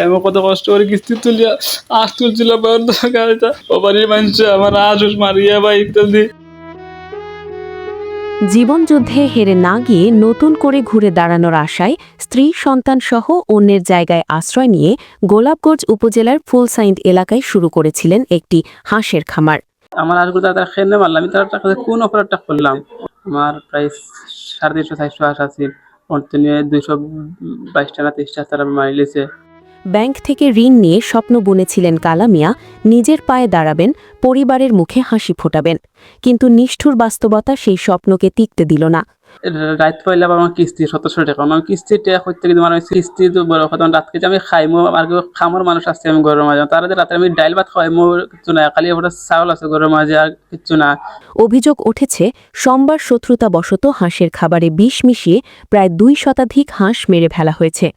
আমি কত কষ্ট করে কিস্তি তুলিয়া আজ তুলছিল গাড়িটা ও বাড়ির মানুষ আমার আজ মারিয়া বা ইত্যাদি। জীবনযুদ্ধে হেরে না গিয়ে নতুন করে ঘুরে দাঁড়ানোর আশায় স্ত্রী সন্তানসহ অন্যের জায়গায় আশ্রয় নিয়ে গোলাপগঞ্জ উপজেলার ফুলসাইন্দ এলাকায় শুরু করেছিলেন একটি হাঁসের খামার। আমার আর তারা খেয়ে মারলাম, আমি তার টাকা কোন অপারেটটা করলাম। আমার প্রায় 350-400 হাঁস আছে, নিয়ে 222টা না 23টা তারা মারিলেছে। ব্যাংক থেকে ঋণ নিয়ে স্বপ্ন বুনেছিলেন কালা মিয়া নিজের পায়ে দাঁড়াবেন, পরিবারের মুখে হাসি ফোটাবেন, কিন্তু নিষ্ঠুর বাস্তবতা সেই স্বপ্নকে টিকতে দিল না। রাত পাইলে আমার কিস্তি 1700 টাকা, আমি কিস্তি টাকা করতে কিন্তু মানে কিস্তি তো বড় কথা, রাত খেতে আমি খাইমো আর খামার মানুষ আসছে আমি ঘরের মাঝে, তারা রাতে আমি ডাইল ভাত খাইমো কিছু না, খালি ওটা চাউল আছে ঘরের মাঝে আর কিচ্ছু না। অভিযোগ উঠেছে সোমবার শত্রুতাবশত হাঁসের খাবারে বিষ মিশিয়ে প্রায় 2 শতাধিক হাঁস মেরে ফেলা হয়েছে।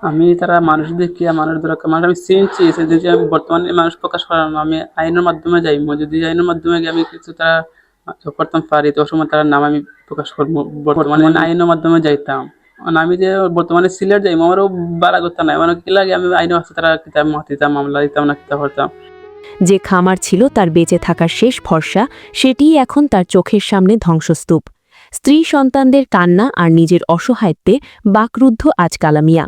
আমি তারা মানুষ দেখিয়া মানুষ দরকার মানুষ আমি চিনছি, যদি আমি বর্তমানে মানুষ প্রকাশ করার না, আমি আইনের মাধ্যমে যাইমো, যদি আইনের মাধ্যমে গিয়ে আমি কিছু তারা করতাম পারি তো সময় তার নাম আমি প্রকাশ করবো। বর্তমানে আইনের মাধ্যমে যাইতাম, আমি যে বর্তমানে সিলেট যাইমো আমারও বাড়া করতে নাই, মানে কি লাগে আমি আইনে আসতে তারা কিতাব মাতিতাম, মামলা দিতাম না কিতাব করতাম। যে খামার ছিল তার বেঁচে থাকার শেষ ভরসা, সেটিই এখন তার চোখের সামনে ধ্বংসস্তূপ। স্ত্রী সন্তানদের কান্না আর নিজের অসহায়ত্বে বাকরুদ্ধ আজ কালা মিয়া।